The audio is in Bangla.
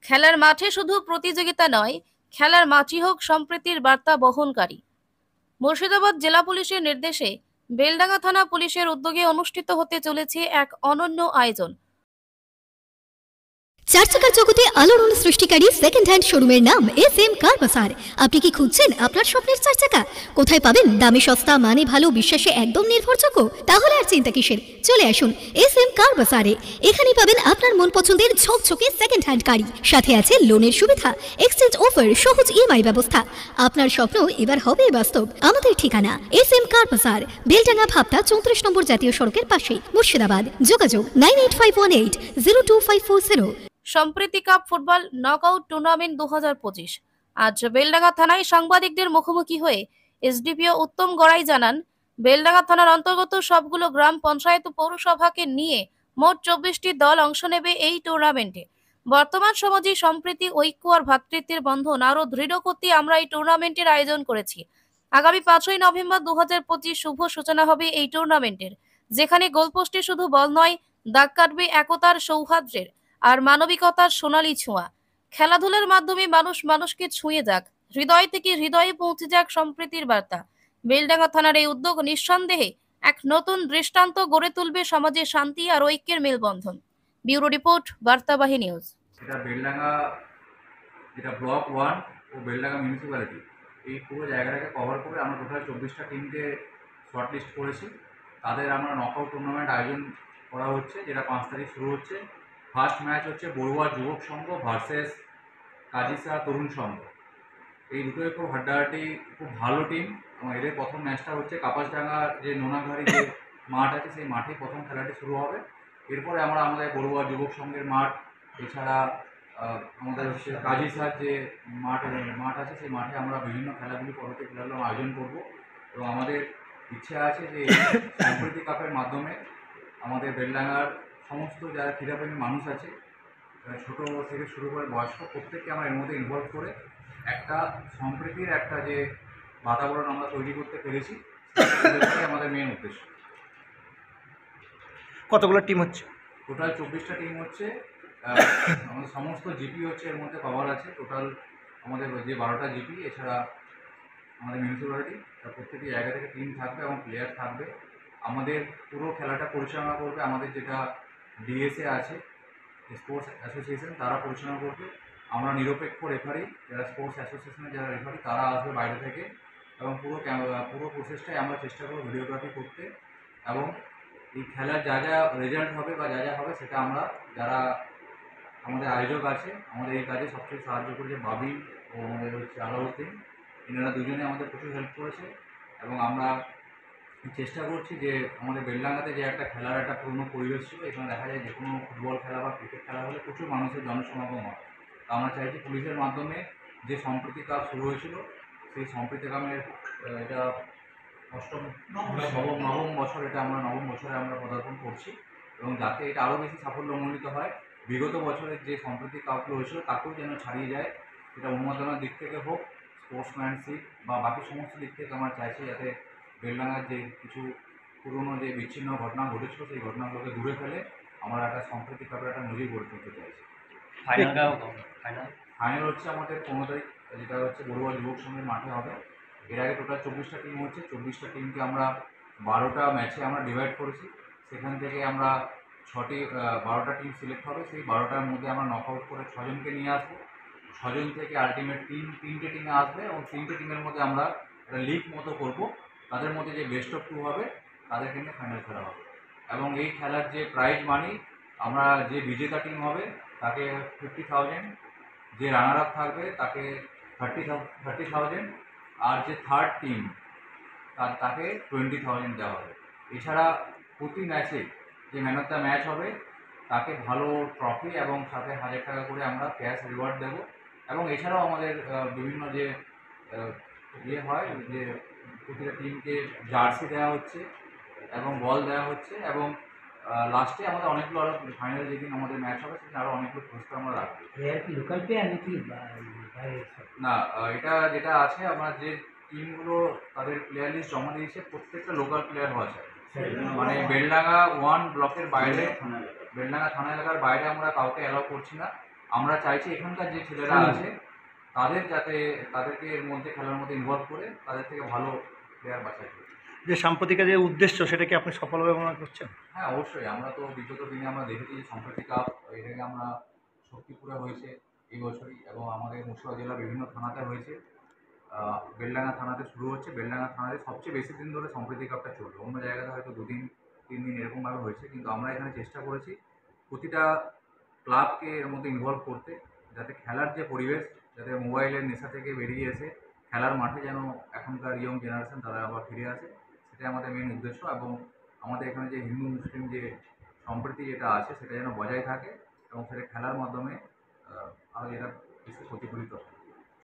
খেলার মাঠে শুধু প্রতিযোগিতা নয়, খেলার মাঠই হোক সম্প্রীতির বার্তা বহনকারী। মুর্শিদাবাদ জেলা পুলিশের নির্দেশে বেলডাঙ্গা থানা পুলিশের উদ্যোগে অনুষ্ঠিত হতে চলেছে এক অনন্য আয়োজন। চার চাকার জগতে আলোড়ন সৃষ্টিকারী সেকেন্ড হ্যান্ড শোরুমের নাম SM কার বাজার। আপনি কি খুঁজছেন আপনার স্বপ্নের চার চাকা? কোথায় পাবেন দামে সস্তা, মানে ভালো, বিশ্বাসে একদম নির্ভরযোগ্য? তাহলে আর চিন্তা কিসের, চলে আসুন SM কার বাজারে। এখানেই পাবেন আপনার মন পছন্দের ঝকঝকে সেকেন্ড হ্যান্ড গাড়ি, সাথে আছে লোনের সুবিধা, এক্সচেঞ্জ অফার, সহজ EMI ব্যবস্থা। আপনার স্বপ্ন এবার হবে বাস্তব। আমাদের ঠিকানা SM কার বাজার, বেলডাঙ্গা ভাবতা 34 নম্বর জাতীয় সড়কের পাশে, মুর্শিদাবাদ। যোগাযোগ 9851802540। সম্প্রীতি কাপ ফুটবল নকআউট টুর্নামেন্ট 2025। আজ বেলডাঙ্গা থানায় সাংবাদিকদের মুখোমুখি হয়ে এসডিপিও উত্তম গড়াই জানান, বেলডাঙ্গা থানার অন্তর্গত সবগুলো গ্রাম পঞ্চায়েত ও পৌরসভাকে নিয়ে মোট 24টি দল অংশ নেবে এই টুর্নামেন্টে। বর্তমান সমাজে সম্প্রীতি, ঐক্য আর ভ্রাতৃত্বের বন্ধন আরো দৃঢ় করতে আমরা এই টুর্নামেন্টের আয়োজন করেছি। আগামী 5ই নভেম্বর 2025 শুভ সূচনা হবে এই টুর্নামেন্টের, যেখানে গোলপোস্টে শুধু বল নয়, দাগ কাটবে একতার, সৌহার্দ্যের আর মানবিকতার সোনালী ছোঁয়া। খেলাধুলার মাধ্যমে মানুষ মানুষকে ছুঁয়ে যাক, হৃদয় থেকে হৃদয়ে পৌঁছে যাক সম্প্রীতির বার্তা। বেলডাঙ্গা থানার এই উদ্যোগ নিঃসন্দেহে এক নতুন দৃষ্টান্ত গড়ে তুলবে সমাজে শান্তি আর ঐক্যের মেলবন্ধন। Bureau report, Bartabahi news. এটা বেলডাঙ্গা, যেটা ব্লক 1 ও বেলডাঙ্গা মিউনিসিপ্যালিটি, এই পুরো জায়গাটাকে কভার করে আমরা টোটাল 24টা টিমকে শর্টলিস্ট করেছি। তাদের আমরা নকআউট টুর্নামেন্ট আয়োজন করা হচ্ছে, যেটা 5 তারিখ শুরু হচ্ছে। ফার্স্ট ম্যাচ হচ্ছে বড়ুয়া যুবক সংঘ ভার্সেস কাজিসা তরুণ সংঘ। এই দুটোই খুব হাড্ডাহাড্ডি, খুব ভালো টিম। এবং এদের প্রথম ম্যাচটা হচ্ছে কাপাসডাঙ্গা যে নোনাঘাড়ি যে মাঠ আছে, সেই মাঠেই প্রথম খেলাটি শুরু হবে। এরপরে আমরা আমাদের বড়ুয়া যুবক সংঘের মাঠ, এছাড়া আমাদের হচ্ছে কাজিসার যে মাঠ আছে, সেই মাঠে আমরা বিভিন্ন খেলাগুলি, পরবর্তী খেলাগুলো আয়োজন করব। এবং আমাদের ইচ্ছা আছে যে সম্প্রীতি কাপের মাধ্যমে আমাদের বেলডাঙ্গার সমস্ত যারা ক্রীড়াপ্রেমী মানুষ আছে, ছোট থেকে শুরু করে বয়স্ক, প্রত্যেককে আমরা এর মধ্যে ইনভলভ করে একটা সম্প্রীতির একটা যে বাতাবরণ আমরা তৈরি করতে পেরেছি, সেটাই আমাদের মেন উদ্দেশ্য। কতগুলো টিম হচ্ছে? টোটাল 24টা টিম হচ্ছে। আমাদের সমস্ত জিপি হচ্ছে এর মধ্যে কভার আছে। টোটাল আমাদের যে 12টা জিপি, এছাড়া আমাদের মিউনিসিপ্যালিটি, প্রত্যেকটি জায়গা থেকে টিম থাকবে এবং প্লেয়ার থাকবে। আমাদের পুরো খেলাটা পরিচালনা করবে আমাদের যেটা ডিএসএ আছে, স্পোর্টস অ্যাসোসিয়েশন, তারা পরিচালনা করবে। আমরা নিরপেক্ষ রেফারি, যারা স্পোর্টস অ্যাসোসিয়েশনের যারা রেফারি, তারা আসবে বাইরে থেকে। এবং পুরো প্রসেসটাই আমরা চেষ্টা করব ভিডিওগ্রাফি করতে। এবং এই খেলার যা যা রেজাল্ট হবে বা যা যা হবে, সেটা আমরা যারা আমাদের আয়োজক আছে, আমাদের এই কাজে সবচেয়ে সাহায্য করেছে বাবি ও আমাদের হচ্ছে আলাউদ্দিন, এনারা দুজনে আমাদের প্রচুর হেল্প করেছে। এবং আমরা চেষ্টা করছি যে আমাদের বেলডাঙ্গাতে যে একটা খেলার একটা পুরনো পরিবেশ ছিল, এখানে দেখা যায় যে কোনো ফুটবল খেলা বা ক্রিকেট খেলা হলে প্রচুর মানুষের জনসমাগম হয়। তো আমরা চাইছি পুলিশের মাধ্যমে যে সম্প্রীতি কাপ শুরু হয়েছিল, সেই সম্প্রীতি কাপের এটা নবম বছর, এটা আমরা নবম বছরে আমরা পদার্পণ করছি। এবং যাতে এটা আরও বেশি সাফল্যমণ্ডিত হয়, বিগত বছরের যে সম্প্রীতি কাপগুলো হয়েছিল তাকেও যেন ছাড়িয়ে যায়, সেটা অনুমোদনের দিক থেকে হোক, স্পোর্টসম্যানশিপ বা বাকি সমস্ত দিক থেকে আমরা চাইছি যাতে বেলডাঙ্গার যে কিছু পুরনো যে বিচ্ছিন্ন ঘটনা ঘটেছিল, সেই ঘটনাগুলোকে দূরে ফেলে আমরা একটা সম্প্রীতি কাপের একটা নজির গড়ে তুলতে চাইছি। ফাইনাল হচ্ছে আমাদের 15 তারিখ, যেটা হচ্ছে বড়ুয়া যুবক সংঘের মাঠে হবে। এর আগে টোটাল 24টা টিম হচ্ছে। 24টা টিমকে আমরা 12টা ম্যাচে আমরা ডিভাইড করেছি। সেখান থেকে আমরা 12টা টিম সিলেক্ট হবে। সেই 12টার মধ্যে আমরা নকআউট করে 6 জনকে নিয়ে আসবো। 6 জন থেকে আলটিমেট 3টে টিমে আসবে এবং 3টে টিমের মধ্যে আমরা একটা লিগ মতো করব। তাদের মধ্যে যে বেস্ট অফ 2 হবে, তাদেরকে নিয়ে ফাইনাল খেলা হবে। এবং এই খেলার যে প্রাইজ মানি, আমরা যে বিজেতা টিম হবে তাকে 50,000, যে রানার আপ থাকবে তাকে 30,000, আর যে থার্ড টিম তাকে 20,000 দেওয়া হবে। এছাড়া প্রতি ম্যাচে যে ম্যান অফ দ্য ম্যাচ হবে তাকে ভালো ট্রফি এবং সাথে 1,000 টাকা করে আমরা ক্যাশ রিওয়ার্ড দেবো। এবং এছাড়াও আমাদের বিভিন্ন যে হয়, যে প্রতিটা টিমকে জার্সি দেওয়া হচ্ছে এবং বল দেওয়া হচ্ছে। এবং লাস্টে আমাদের অনেকগুলো আরও ফাইনাল যেদিন আমাদের ম্যাচ হবে, সেদিন আরও অনেকগুলো পুরস্কার আমরা রাখবো। লোকাল প্লেয়ার নাকি? না, এটা যেটা আছে, আমরা যে টিমগুলো তাদের প্লেয়ার লিস্ট জমা দিয়েছে, প্রত্যেকটা লোকাল প্লেয়ার হওয়া চাই। মানে বেলডাঙ্গা 1 ব্লকের বাইরে, বেলডাঙ্গা থানা এলাকার বাইরে আমরা কাউকে অ্যালাউ করছি না। আমরা চাইছি এখানকার যে ছেলেরা আছে তাদেরকে এর মধ্যে খেলার মধ্যে ইনভলভ করে তাদের থেকে ভালো প্লেয়ার বাছাই করি। যে সাম্প্রতিকের যে উদ্দেশ্য সেটা কি আপনি সফলভাবে মনে করছেন? হ্যাঁ, অবশ্যই। আমরা তো বিগত দিনে আমরা দেখেছি যে সম্প্রতি কাপ এটাকে আমরা শক্তিপুরে হয়েছে এই বছরই, এবং আমাদের মুর্শিদাবাদ জেলার বিভিন্ন থানাতে হয়েছে। বেলডাঙ্গা থানাতে শুরু হচ্ছে। বেলডাঙ্গা থানাতে সবচেয়ে বেশি দিন ধরে সম্প্রীতি কাপটা চলবে। অন্য জায়গাতে হয়তো 2 দিন 3 দিন এরকমভাবে হয়েছে, কিন্তু আমরা এখানে চেষ্টা করেছি প্রতিটা ক্লাবকে এর মধ্যে ইনভলভ করতে, যাতে খেলার যে পরিবেশ, যাতে মোবাইলের নেশা থেকে বেরিয়ে এসে খেলার মাঠে যেন এখনকার ইয়ং জেনারেশন তারা আবার ফিরে আসে, সেটাই আমাদের মেন উদ্দেশ্য। এবং আমাদের এখানে যে হিন্দু মুসলিম যে সম্প্রীতি যেটা আছে সেটা যেন বজায় থাকে এবং সেটা খেলার মাধ্যমে আরও যেটা বেশি প্রতিফলিত হয়।